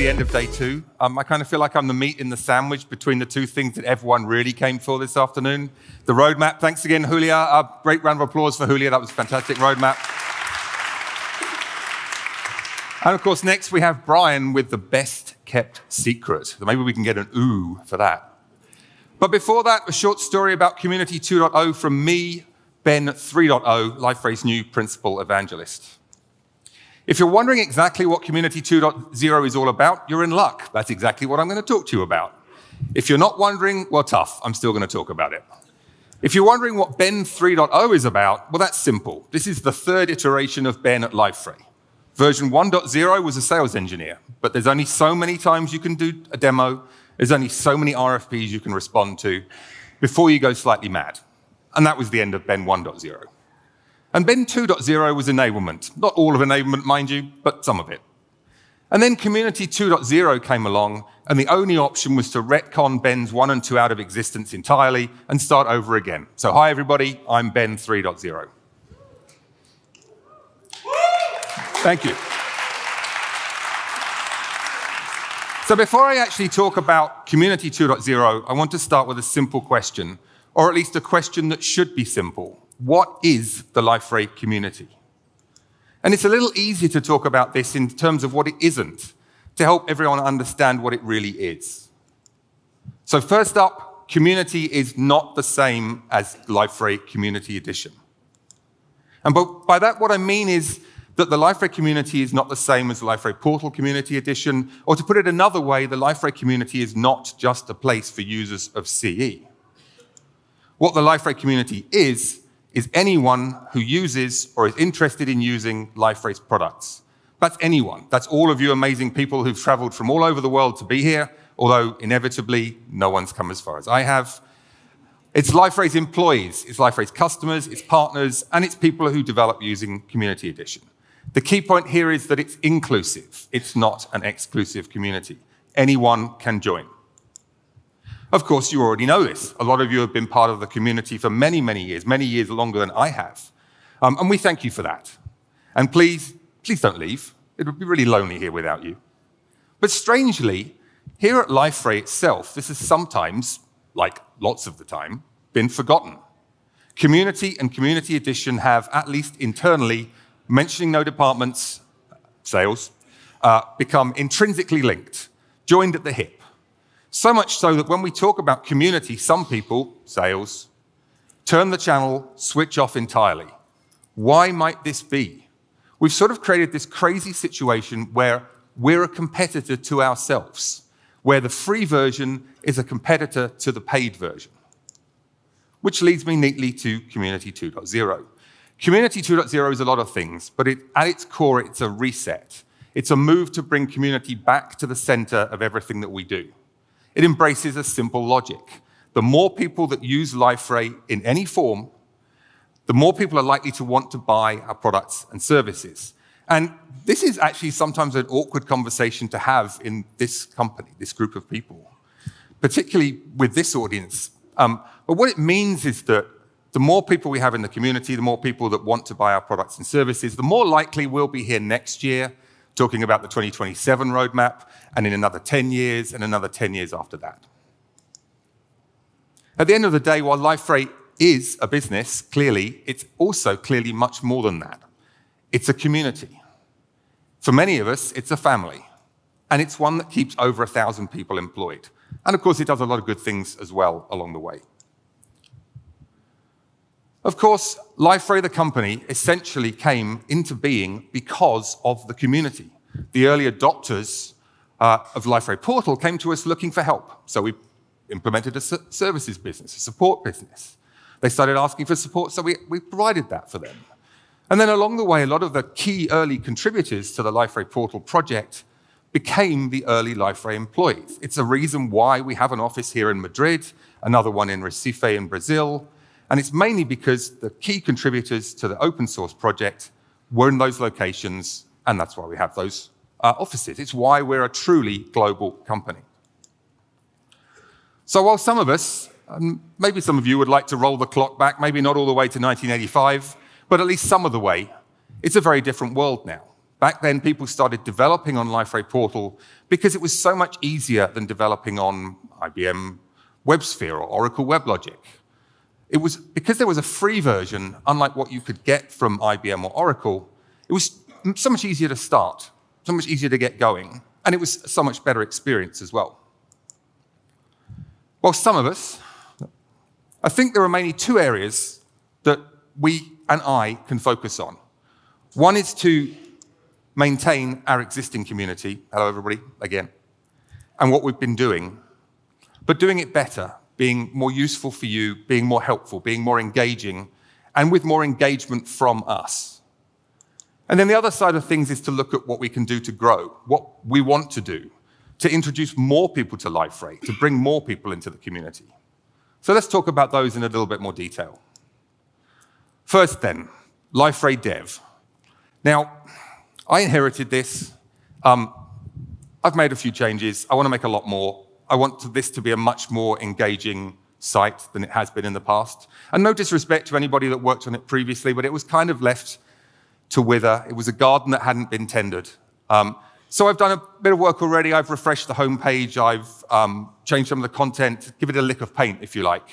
the end of day two. I kind of feel like I'm the meat in the sandwich between the two things that everyone really came for this afternoon. The roadmap. Thanks again, Julia. A great round of applause for Julia. That was a fantastic roadmap. And of course, next we have Brian with the best kept secret. So maybe we can get an ooh for that. But before that, a short story about Community 2.0 from me, Ben 3.0, Liferay's new principal evangelist. If you're wondering exactly what Community 2.0 is all about, you're in luck. That's exactly what I'm going to talk to you about. If you're not wondering, well, tough. I'm still going to talk about it. If you're wondering what Ben 3.0 is about, well, that's simple. This is the third iteration of Ben at Liferay. Version 1.0 was a sales engineer, but there's only so many times you can do a demo. There's only so many RFPs you can respond to before you go slightly mad. And that was the end of Ben 1.0. And Ben 2.0 was enablement. Not all of enablement, mind you, but some of it. And then Community 2.0 came along, and the only option was to retcon Ben's 1 and 2 out of existence entirely and start over again. So hi, everybody. I'm Ben 3.0. Thank you. So before I actually talk about Community 2.0, I want to start with a simple question, or at least a question that should be simple. What is the Liferay community? And it's a little easier to talk about this in terms of what it isn't, to help everyone understand what it really is. So first up, community is not the same as Liferay Community Edition. And by that, what I mean is that the Liferay community is not the same as the Liferay Portal Community Edition, or to put it another way, the Liferay community is not just a place for users of CE. What the Liferay community is anyone who uses or is interested in using Liferay's products. That's anyone. That's all of you amazing people who've traveled from all over the world to be here, although inevitably no one's come as far as I have. It's Liferay's employees, it's Liferay's customers, it's partners, and it's people who develop using Community Edition. The key point here is that it's inclusive. It's not an exclusive community. Anyone can join. Of course, you already know this. A lot of you have been part of the community for many, many years longer than I have. And we thank you for that. And please don't leave. It would be really lonely here without you. But strangely, here at Liferay itself, this has sometimes, like lots of the time, been forgotten. Community and Community Edition have, at least internally, mentioning no departments, sales, become intrinsically linked, joined at the hip. So much so that when we talk about community, some people, sales, turn the channel, switch off entirely. Why might this be? We've sort of created this crazy situation where we're a competitor to ourselves, where the free version is a competitor to the paid version. Which leads me neatly to Community 2.0. Community 2.0 is a lot of things, but at its core, it's a reset. It's a move to bring community back to the center of everything that we do. It embraces a simple logic. The more people that use Liferay in any form, the more people are likely to want to buy our products and services. And this is actually sometimes an awkward conversation to have in this company, this group of people, particularly with this audience. But what it means is that the more people we have in the community, the more people that want to buy our products and services, the more likely we'll be here next year talking about the 2027 roadmap, and in another 10 years, and another 10 years after that. At the end of the day, while Liferay is a business, clearly, it's also clearly much more than that. It's a community. For many of us, it's a family, and it's one that keeps over 1,000 people employed. And of course, it does a lot of good things as well along the way. Of course, Liferay, the company, essentially came into being because of the community. The early adopters of Liferay Portal came to us looking for help. So we implemented a services business, a support business. They started asking for support, so we provided that for them. And then along the way, a lot of the key early contributors to the Liferay Portal project became the early Liferay employees. It's a reason why we have an office here in Madrid, another one in Recife in Brazil, and it's mainly because the key contributors to the open source project were in those locations, and that's why we have those offices. It's why we're a truly global company. So while some of us, maybe some of you would like to roll the clock back, maybe not all the way to 1985, but at least some of the way, it's a very different world now. Back then, people started developing on Liferay Portal because it was so much easier than developing on IBM WebSphere or Oracle WebLogic. It was because there was a free version, unlike what you could get from IBM or Oracle, it was so much easier to start, so much easier to get going, and it was a so much better experience as well. Well, some of us, I think there are mainly two areas that we and I can focus on. One is to maintain our existing community, hello everybody, again, and what we've been doing, but doing it better, being more useful for you, being more helpful, being more engaging, and with more engagement from us. And then the other side of things is to look at what we can do to grow, what we want to do, to introduce more people to Liferay, to bring more people into the community. So let's talk about those in a little bit more detail. First then, Liferay Dev. Now, I inherited this. I've made a few changes. I want to make a lot more. I want this to be a much more engaging site than it has been in the past. And no disrespect to anybody that worked on it previously, but it was kind of left to wither. It was a garden that hadn't been tended. So I've done a bit of work already. I've refreshed the homepage. I've changed some of the content, give it a lick of paint, if you like.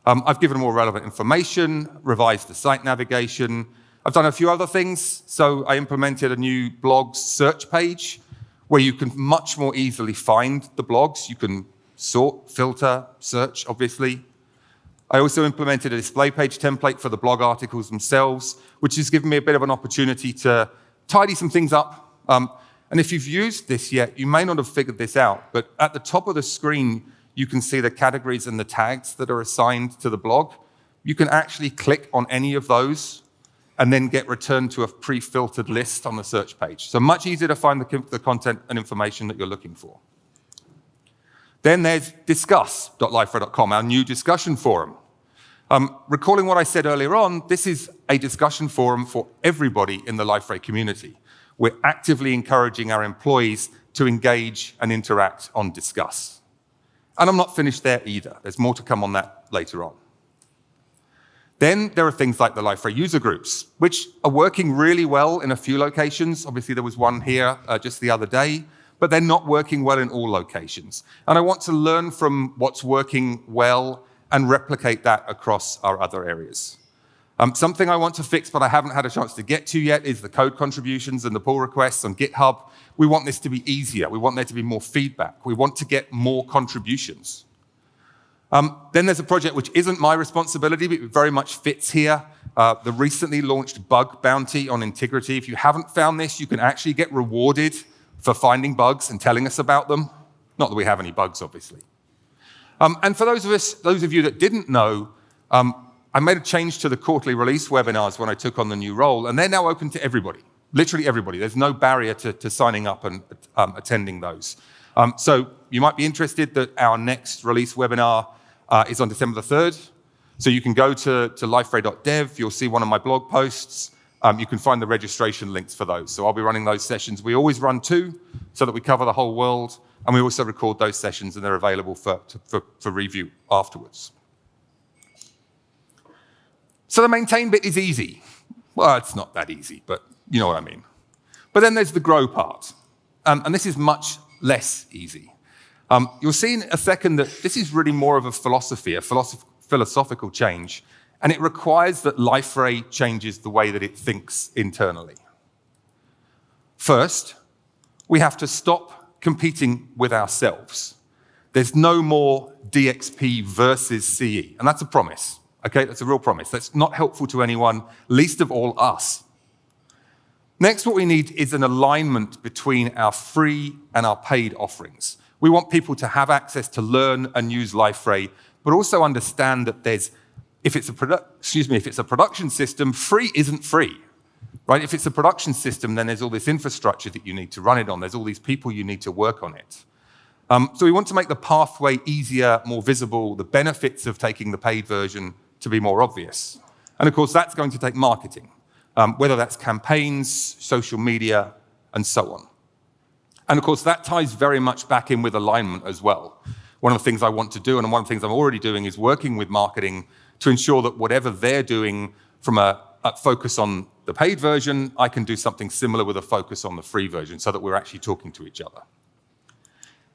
I've given more relevant information, revised the site navigation. I've done a few other things. So I implemented a new blogs search page where you can much more easily find the blogs. You can sort, filter, search, obviously. I also implemented a display page template for the blog articles themselves, which has given me a bit of an opportunity to tidy some things up. And if you've used this yet, you may not have figured this out, but at the top of the screen, you can see the categories and the tags that are assigned to the blog. You can actually click on any of those and then get returned to a pre-filtered list on the search page. So much easier to find the content and information that you're looking for. Then there's discuss.liferay.com, our new discussion forum. Recalling what I said earlier on, this is a discussion forum for everybody in the Liferay community. We're actively encouraging our employees to engage and interact on Discuss. And I'm not finished there either. There's more to come on that later on. Then there are things like the Liferay user groups, which are working really well in a few locations. Obviously, there was one here just the other day, but they're not working well in all locations. And I want to learn from what's working well and replicate that across our other areas. Something I want to fix, but I haven't had a chance to get to yet, is the code contributions and the pull requests on GitHub. We want this to be easier. We want there to be more feedback. We want to get more contributions. Then there's a project which isn't my responsibility, but it very much fits here. The recently launched bug bounty on Integrity. If you haven't found this, you can actually get rewarded for finding bugs and telling us about them. Not that we have any bugs, obviously. And for those of you that didn't know, I made a change to the quarterly release webinars when I took on the new role, and they're now open to everybody, literally everybody. There's no barrier to signing up and attending those. So you might be interested that our next release webinar is on December the 3rd. So you can go to liferay.dev. You'll see one of my blog posts. You can find the registration links for those. So I'll be running those sessions. We always run 2 so that we cover the whole world. And we also record those sessions, and they're available for review afterwards. So the maintain bit is easy. Well, it's not that easy, but you know what I mean. But then there's the grow part. And this is much less easy. You'll see in a second that this is really more of a philosophy, a philosophical change. And it requires that Liferay changes the way that it thinks internally. First, we have to stop competing with ourselves. There's no more DXP versus CE, and that's a promise. Okay, that's a real promise. That's not helpful to anyone, least of all us. Next, what we need is an alignment between our free and our paid offerings. We want people to have access to learn and use Liferay, but also understand that if it's a production system, free isn't free, right? If it's a production system, then there's all this infrastructure that you need to run it on. There's all these people you need to work on it. So we want to make the pathway easier, more visible, the benefits of taking the paid version to be more obvious. And of course, that's going to take marketing, whether that's campaigns, social media, and so on. And of course, that ties very much back in with alignment as well. One of the things I want to do, and one of the things I'm already doing, is working with marketing to ensure that whatever they're doing from a focus on the paid version, I can do something similar with a focus on the free version so that we're actually talking to each other.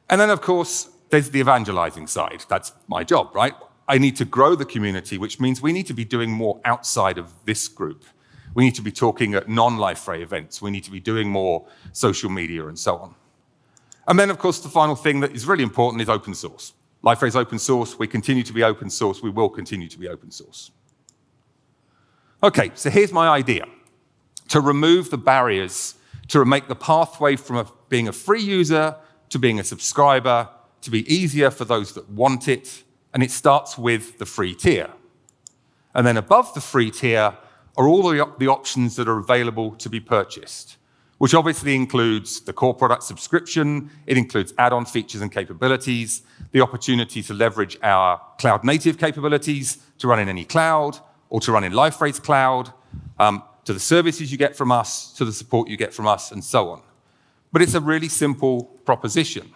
And then, of course, there's the evangelizing side. That's my job, right? I need to grow the community, which means we need to be doing more outside of this group. We need to be talking at non-Liferay events. We need to be doing more social media and so on. And then, of course, the final thing that is really important is open source. Liferay is open source. We continue to be open source. We will continue to be open source. Okay, so here's my idea. To remove the barriers, to make the pathway from being a free user to being a subscriber, to be easier for those that want it, and it starts with the free tier. And then above the free tier are all the options that are available to be purchased, which obviously includes the core product subscription, it includes add-on features and capabilities, the opportunity to leverage our cloud-native capabilities to run in any cloud, or to run in Liferay's cloud, to the services you get from us, to the support you get from us, and so on. But it's a really simple proposition.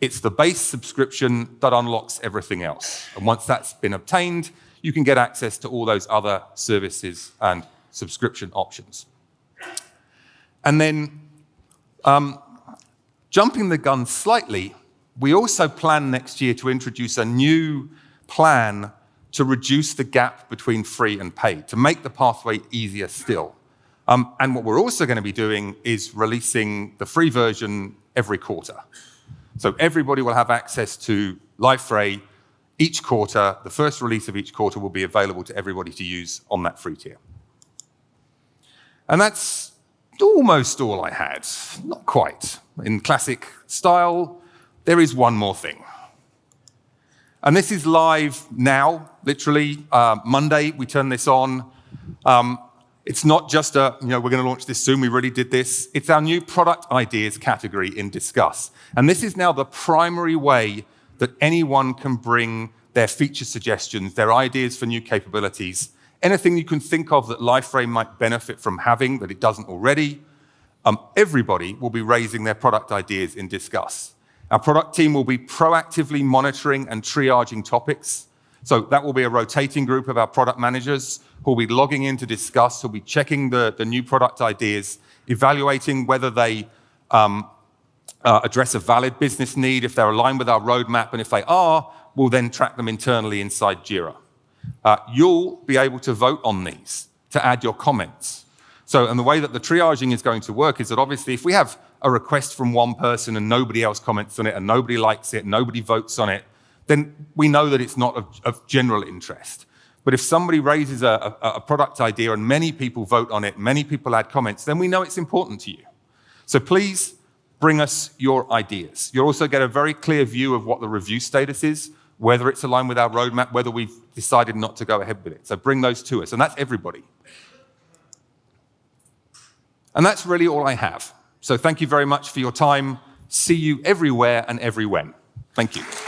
It's the base subscription that unlocks everything else. And once that's been obtained, you can get access to all those other services and subscription options. And then, jumping the gun slightly, we also plan next year to introduce a new plan to reduce the gap between free and paid, to make the pathway easier still. And what we're also going to be doing is releasing the free version every quarter. So everybody will have access to Liferay each quarter. The first release of each quarter will be available to everybody to use on that free tier. And that's almost all I had. Not quite. In classic style, there is one more thing. And this is live now, literally. Monday, we turn this on. It's not just we're going to launch this soon, we really did this. It's our new product ideas category in Discuss. And this is now the primary way that anyone can bring their feature suggestions, their ideas for new capabilities, anything you can think of that Liferay might benefit from having that it doesn't already. Everybody will be raising their product ideas in Discuss. Our product team will be proactively monitoring and triaging topics. So that will be a rotating group of our product managers who will be logging in to Discuss, who will be checking the new product ideas, evaluating whether they address a valid business need, if they're aligned with our roadmap, and if they are, we'll then track them internally inside Jira. You'll be able to vote on these, to add your comments. So, and the way that the triaging is going to work is that obviously if we have a request from one person and nobody else comments on it and nobody likes it, nobody votes on it, then we know that it's not of general interest. But if somebody raises a product idea and many people vote on it, many people add comments, then we know it's important to you. So please bring us your ideas. You'll also get a very clear view of what the review status is, whether it's aligned with our roadmap, whether we've decided not to go ahead with it. So bring those to us, and that's everybody. And that's really all I have. So thank you very much for your time. See you everywhere and every when. Thank you.